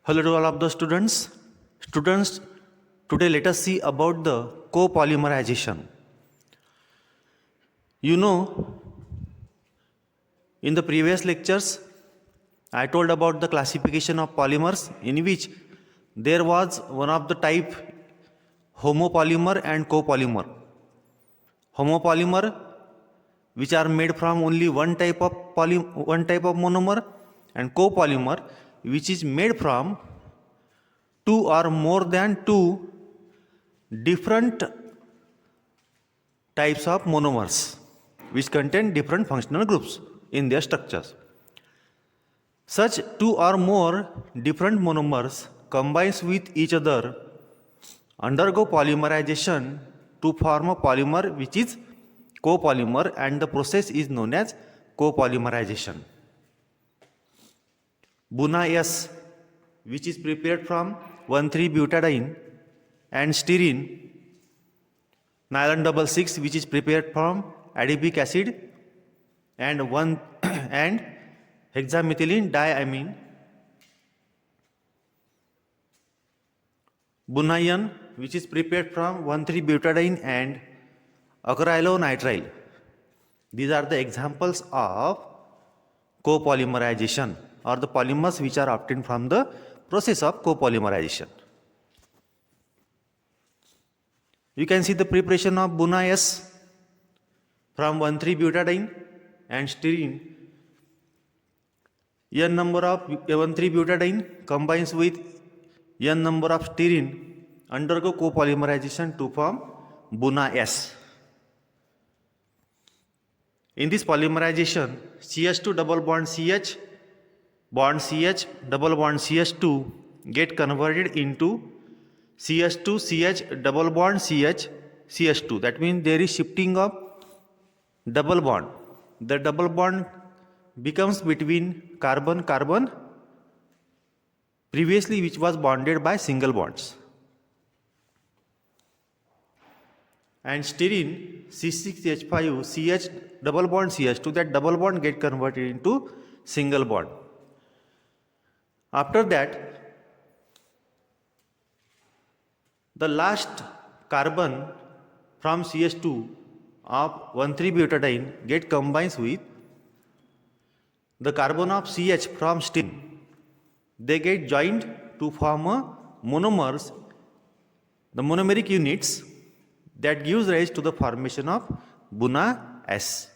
Hello to all of the students. Students, today let us see about the copolymerization. You know, in the previous lectures, I told about the classification of polymers in which there was one of the type homopolymer and copolymer. Homopolymer which are made from only one type of monomer, and copolymer which is made from two or more than two different types of monomers which contain different functional groups in their structures. Such two or more different monomers combines with each other, undergo polymerization to form a polymer which is copolymer, and the process is known as copolymerization. Buna-S, which is prepared from 1,3-butadiene and styrene, nylon 6,6, which is prepared from adipic acid and hexamethylene diamine. Bunayan, which is prepared from 1,3-butadiene and acrylonitrile. These are the examples of copolymerization, or the polymers which are obtained from the process of copolymerization. You can see the preparation of Buna-S from 1,3-butadiene and styrene. N number of 1,3-butadiene combines with N number of styrene, undergo copolymerization to form Buna-S. In this polymerization, CH2 double bond CH, bond CH, double bond CH2 get converted into CH2 CH double bond CH CH2. That means there is shifting of double bond. The double bond becomes between carbon carbon previously which was bonded by single bonds. And styrene C6H5 CH double bond CH2, that double bond get converted into single bond. After that, the last carbon from CH2 of 1,3-butadiene get combines with the carbon of CH from styrene. They get joined to form a monomers, the monomeric units that gives rise to the formation of Buna-S.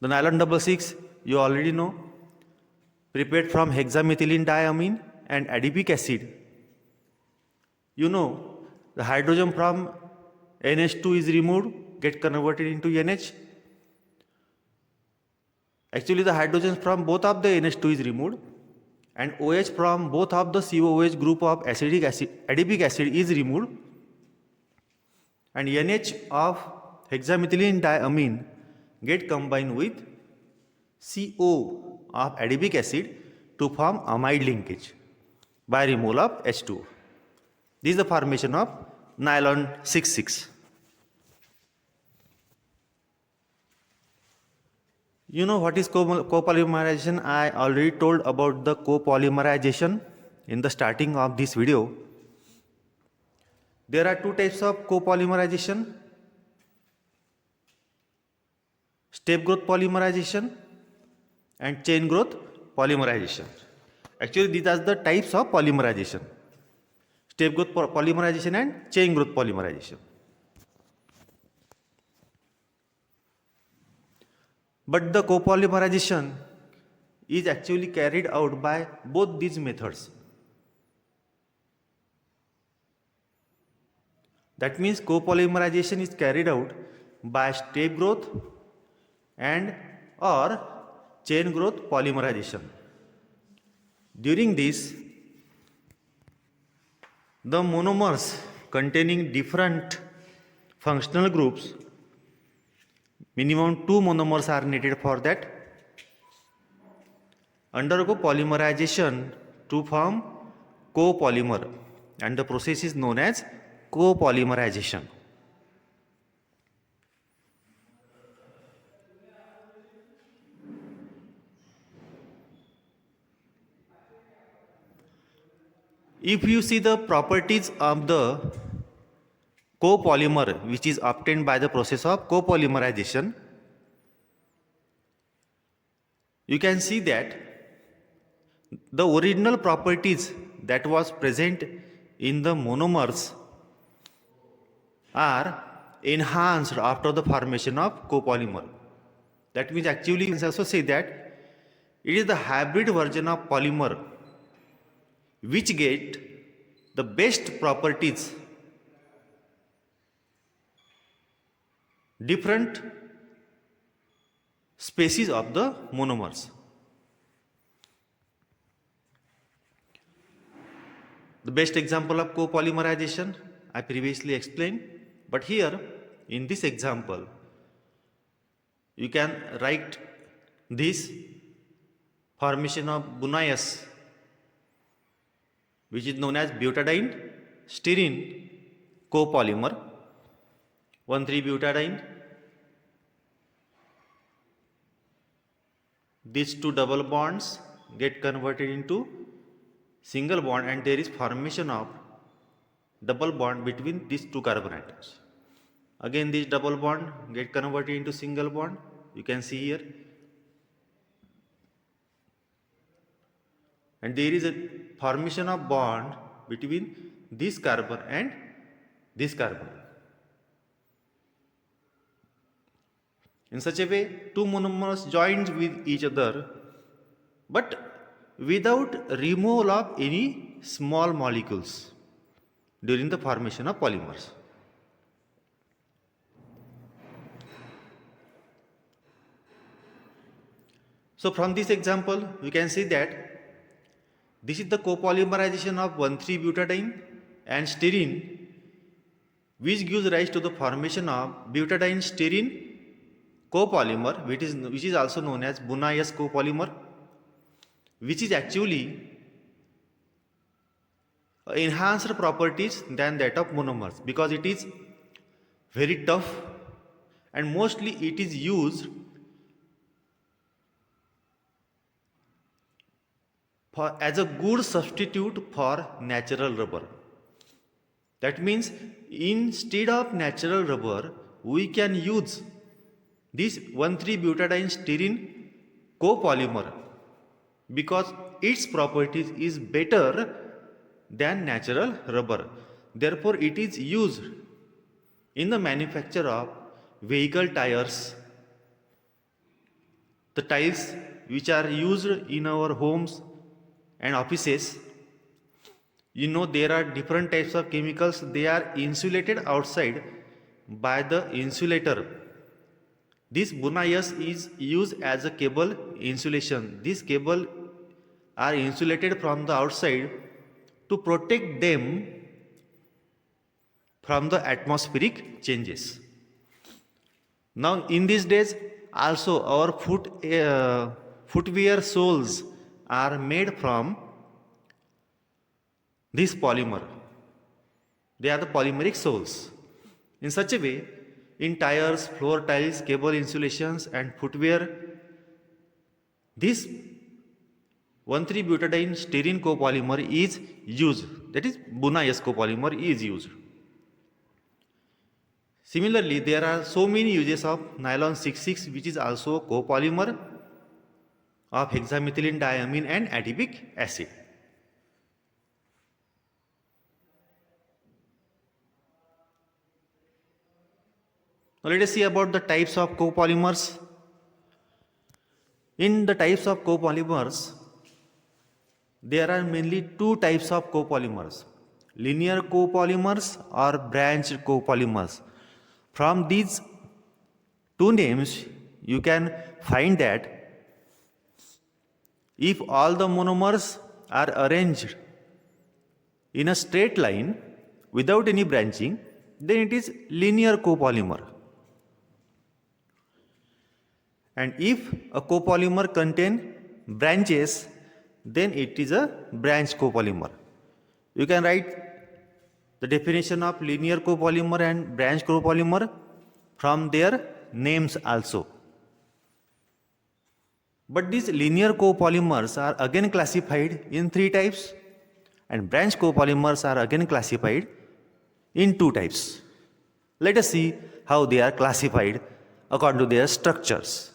The nylon 6,6, you already know, prepared from hexamethylene diamine and adipic acid. You know, the hydrogen from NH2 is removed, get converted into NH. Actually, the hydrogen from both of the NH2 is removed, and OH from both of the COOH group of adipic acid is removed, and NH of hexamethylene diamine get combined with CO of adipic acid to form amide linkage by removal of H2. This is the formation of nylon 6,6. You know what is copolymerization? I already told about the copolymerization in the starting of this video. There are two types of copolymerization: step growth polymerization and chain growth polymerization. Actually, these are the types of polymerization: step growth polymerization and chain growth polymerization. But the copolymerization is actually carried out by both these methods. That means copolymerization is carried out by step growth and or chain growth polymerization. During this, the monomers containing different functional groups, minimum 2 monomers are needed for that, undergo polymerization to form copolymer, and the process is known as copolymerization. If you see the properties of the copolymer which is obtained by the process of copolymerization, you can see that the original properties that was present in the monomers are enhanced after the formation of copolymer. That means actually you can also say that it is the hybrid version of polymer which get the best properties, different species of the monomers. The best example of copolymerization I previously explained, but here in this example you can write this formation of Bunaius, which is known as butadiene styrene copolymer, 1,3-butadiene. These two double bonds get converted into single bond and there is formation of double bond between these two carbon atoms. Again this double bond get converted into single bond, you can see here, and there is a formation of bond between this carbon and this carbon. In such a way, two monomers joined with each other but without removal of any small molecules during the formation of polymers. So from this example, we can see that this is the copolymerization of 1,3-butadiene and styrene, which gives rise to the formation of butadiene styrene copolymer, which is also known as Bunaius copolymer, which is actually enhanced properties than that of monomers because it is very tough and mostly it is used as a good substitute for natural rubber. That means instead of natural rubber, we can use this 1,3-butadiene styrene copolymer because its properties is better than natural rubber. Therefore, it is used in the manufacture of vehicle tires, the tires which are used in our homes and offices. You know there are different types of chemicals, they are insulated outside by the insulator. This Bunaius is used as a cable insulation. These cables are insulated from the outside to protect them from the atmospheric changes. Now in these days also our footwear soles are made from this polymer. They are the polymeric soles. In such a way, in tires, floor tiles, cable insulations and footwear, this 1,3-butadiene styrene copolymer is used. That is Bunaius copolymer is used. Similarly, there are so many uses of nylon 6,6 which is also a copolymer of hexamethylene diamine and adipic acid. Now let us see about the types of copolymers. In the types of copolymers, there are mainly two types of copolymers: linear copolymers or branched copolymers. From these two names, you can find that if all the monomers are arranged in a straight line without any branching, then it is linear copolymer. And if a copolymer contains branches, then it is a branch copolymer. You can write the definition of linear copolymer and branch copolymer from their names also. But these linear copolymers are again classified in three types, and branch copolymers are again classified in two types. Let us see how they are classified according to their structures.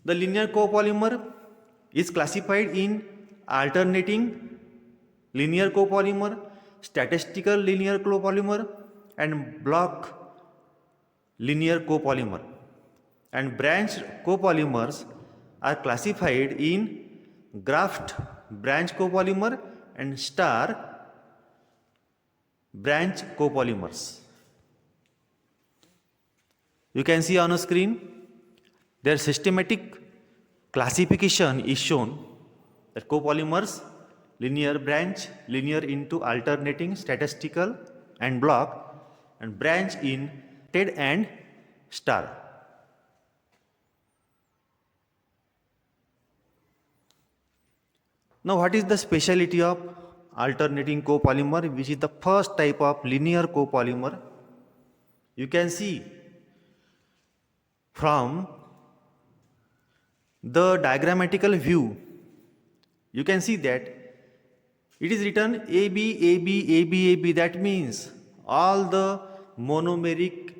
The linear copolymer is classified in alternating linear copolymer, statistical linear copolymer, and block linear copolymer. And branch copolymers are classified in graft branch copolymer and star branch copolymers. You can see on a screen their systematic classification is shown that copolymers, linear branch, linear into alternating, statistical and block, and branch in TED and star. Now what is the speciality of alternating copolymer, which is the first type of linear copolymer? You can see from the diagrammatical view, you can see that it is written AB, AB, AB, AB. That means all the monomeric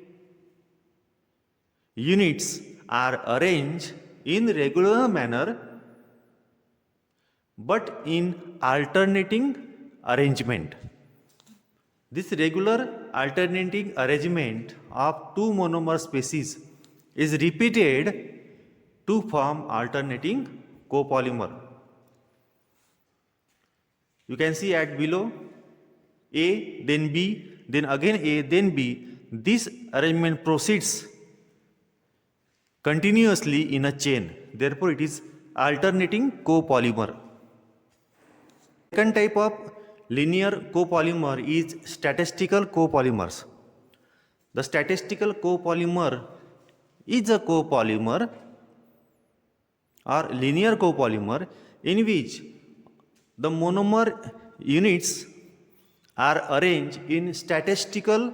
units are arranged in regular manner but in alternating arrangement. This regular alternating arrangement of two monomer species is repeated to form alternating copolymer. You can see at below A, then B, then again A, then B. This arrangement proceeds continuously in a chain. Therefore, it is alternating copolymer. Second type of linear copolymer is statistical copolymers. The statistical copolymer is a copolymer or linear copolymer in which the monomer units are arranged in statistical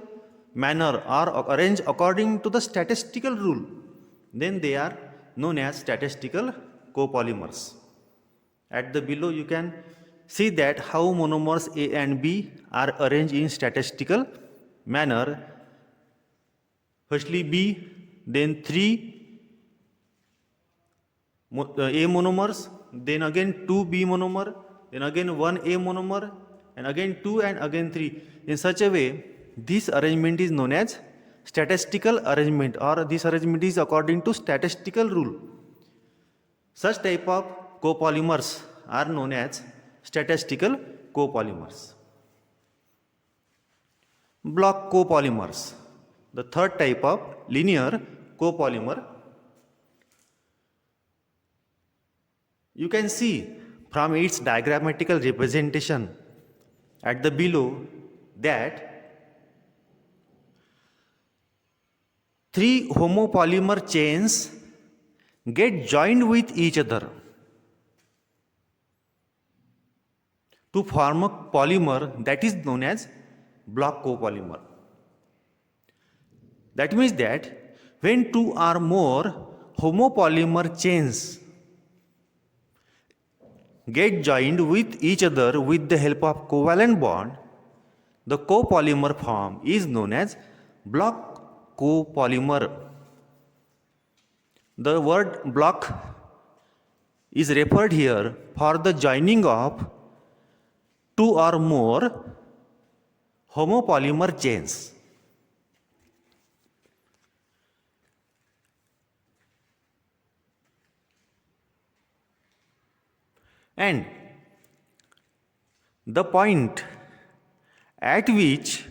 manner or arranged according to the statistical rule. Then they are known as statistical copolymers. At the below you can see that how monomers A and B are arranged in statistical manner. Firstly B, then 3 A monomers, then again 2 B monomer, then again 1 A monomer, and again 2 and again 3. In such a way, this arrangement is known as statistical arrangement, or this arrangement is according to statistical rule. Such type of copolymers are known as statistical copolymers. Block copolymers, the third type of linear copolymer. You can see from its diagrammatical representation at the below that 3 homopolymer chains get joined with each other to form a polymer that is known as block copolymer. That means that when 2 or more homopolymer chains get joined with each other with the help of covalent bond, the copolymer form is known as block copolymer. The word block is referred here for the joining of 2 or more homopolymer chains. And the point at which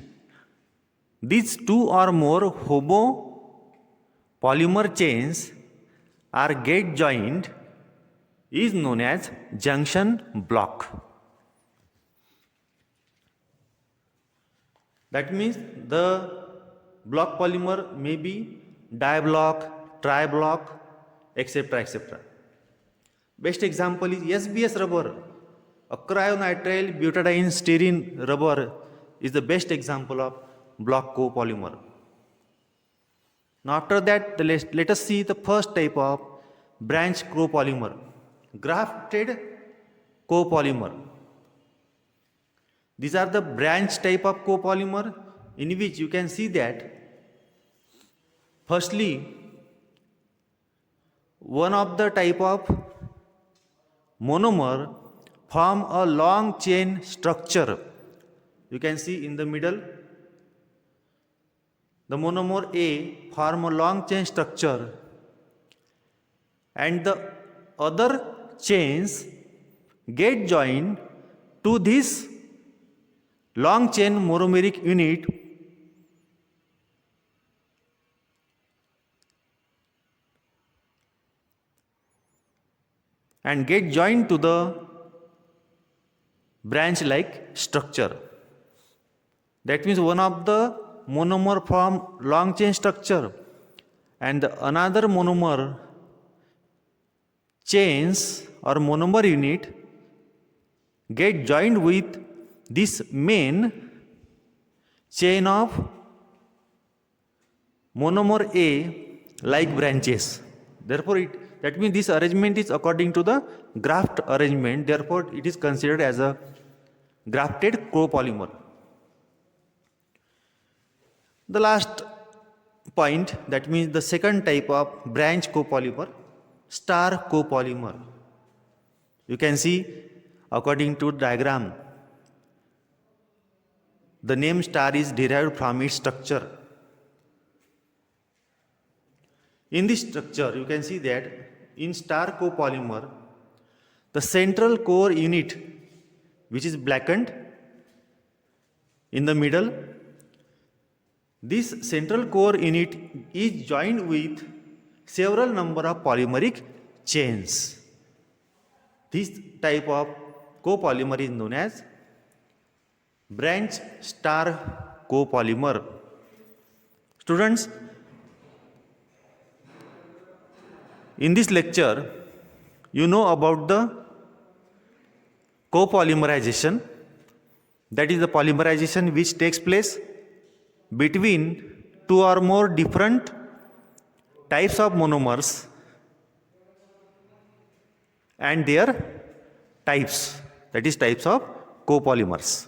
these 2 or more homopolymer chains are get joined is known as junction block. That means the block polymer may be diblock, triblock, etc. etc. Best example is SBS rubber. A cryonitrile butadiene styrene rubber is the best example of block copolymer. Now after that, let us see the first type of branch copolymer, grafted copolymer. These are the branch type of copolymer, in which you can see that firstly one of the type of monomer form a long chain structure. You can see in the middle, the monomer A form a long chain structure, and the other chains get joined to this long chain monomeric unit and get joined to the branch like structure. That means one of the monomer form long chain structure and another monomer chains or monomer unit get joined with this main chain of monomer A like branches. Therefore, that means this arrangement is according to the graft arrangement. Therefore, it is considered as a grafted copolymer. The last point, that means the second type of branch copolymer, star copolymer. You can see according to diagram, the name star is derived from its structure. In this structure, you can see that in star copolymer, the central core unit, which is blackened in the middle, this central core unit is joined with several number of polymeric chains. This type of copolymer is known as branch star copolymer. Students, in this lecture, you know about the copolymerization, that is the polymerization which takes place between two or more different types of monomers and their types, that is types of copolymers.